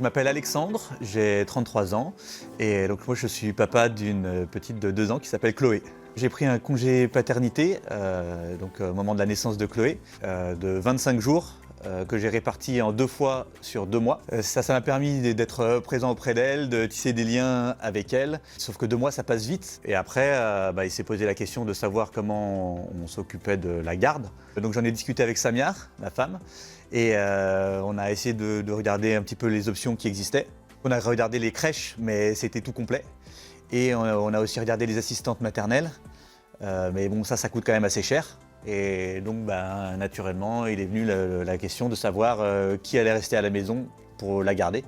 Je m'appelle Alexandre, j'ai 33 ans et donc moi je suis papa d'une petite de 2 ans qui s'appelle Chloé. J'ai pris un congé paternité, au moment de la naissance de Chloé, de 25 jours que j'ai réparti en 2 fois sur 2 mois. Ça m'a permis d'être présent auprès d'elle, de tisser des liens avec elle. Sauf que 2 mois ça passe vite et après il s'est posé la question de savoir comment on s'occupait de la garde. Donc j'en ai discuté avec Samia, ma femme, et on a essayé de regarder un petit peu les options qui existaient. On a regardé les crèches, mais c'était tout complet. Et on a aussi regardé les assistantes maternelles, mais bon, ça coûte quand même assez cher. Et donc, naturellement, il est venu la question de savoir qui allait rester à la maison pour la garder.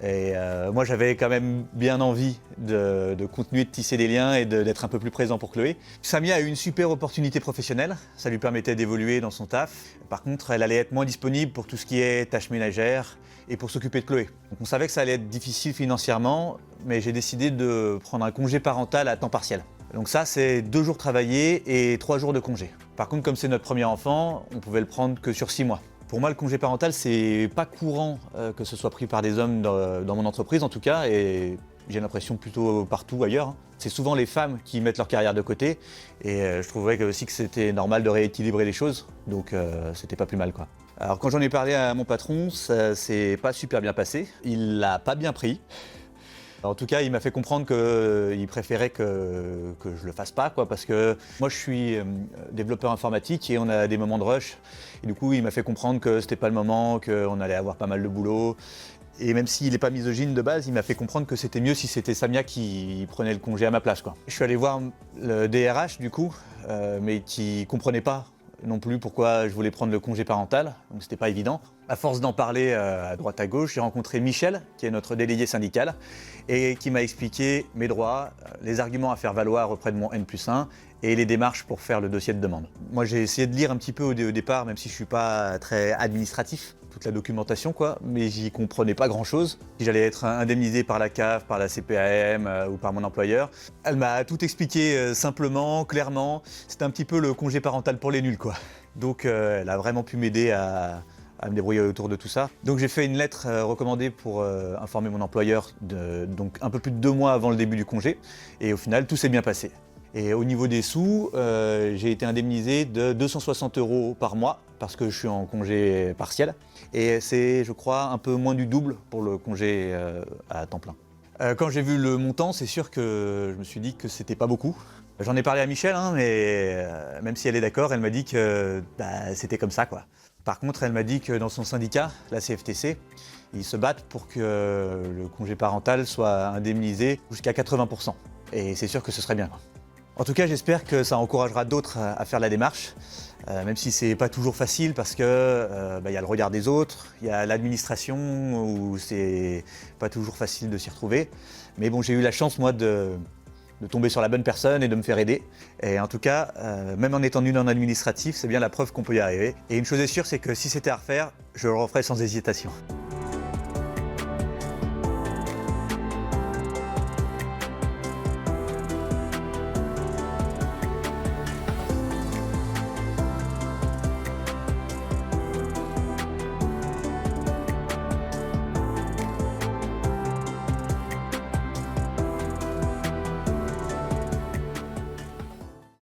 Et moi, j'avais quand même bien envie de continuer de tisser des liens et d'être un peu plus présent pour Chloé. Samia a eu une super opportunité professionnelle, ça lui permettait d'évoluer dans son taf. Par contre, elle allait être moins disponible pour tout ce qui est tâches ménagères et pour s'occuper de Chloé. Donc on savait que ça allait être difficile financièrement, mais j'ai décidé de prendre un congé parental à temps partiel. Donc ça, c'est 2 jours travaillés et 3 jours de congé. Par contre, comme c'est notre premier enfant, on pouvait le prendre que sur 6 mois. Pour moi, le congé parental, c'est pas courant que ce soit pris par des hommes dans mon entreprise en tout cas, et j'ai l'impression plutôt partout ailleurs. C'est souvent les femmes qui mettent leur carrière de côté, et je trouvais aussi que c'était normal de rééquilibrer les choses, donc c'était pas plus mal quoi. Alors quand j'en ai parlé à mon patron, ça s'est pas super bien passé, il l'a pas bien pris. En tout cas, il m'a fait comprendre qu'il préférait que je le fasse pas, parce que moi je suis développeur informatique et on a des moments de rush. Et du coup, il m'a fait comprendre que c'était pas le moment, qu'on allait avoir pas mal de boulot. Et même s'il n'est pas misogyne de base, il m'a fait comprendre que c'était mieux si c'était Samia qui prenait le congé à ma place. Je suis allé voir le DRH du coup, mais qui comprenait pas non plus pourquoi je voulais prendre le congé parental, donc c'était pas évident. À force d'en parler à droite à gauche, j'ai rencontré Michel, qui est notre délégué syndical, et qui m'a expliqué mes droits, les arguments à faire valoir auprès de mon N+1 et les démarches pour faire le dossier de demande. Moi j'ai essayé de lire un petit peu au départ, même si je suis pas très administratif, toute la documentation mais j'y comprenais pas grand chose. Si j'allais être indemnisé par la CAF, par la CPAM ou par mon employeur. Elle m'a tout expliqué simplement, clairement. C'était un petit peu le congé parental pour les nuls Donc elle a vraiment pu m'aider à me débrouiller autour de tout ça. Donc j'ai fait une lettre recommandée pour informer mon employeur donc un peu plus de 2 mois avant le début du congé. Et au final, tout s'est bien passé. Et au niveau des sous, j'ai été indemnisé de 260 € par mois parce que je suis en congé partiel. Et c'est, je crois, un peu moins du double pour le congé à temps plein. Quand j'ai vu le montant, c'est sûr que je me suis dit que c'était pas beaucoup. J'en ai parlé à Michel, mais même si elle est d'accord, elle m'a dit que c'était comme ça Par contre, elle m'a dit que dans son syndicat, la CFTC, ils se battent pour que le congé parental soit indemnisé jusqu'à 80%. Et c'est sûr que ce serait bien. En tout cas, j'espère que ça encouragera d'autres à faire la démarche, même si c'est pas toujours facile parce que y a le regard des autres, il y a l'administration où c'est pas toujours facile de s'y retrouver. Mais bon, j'ai eu la chance moi de tomber sur la bonne personne et de me faire aider. Et en tout cas, même en étant nul en administratif, c'est bien la preuve qu'on peut y arriver. Et une chose est sûre, c'est que si c'était à refaire, je le referais sans hésitation.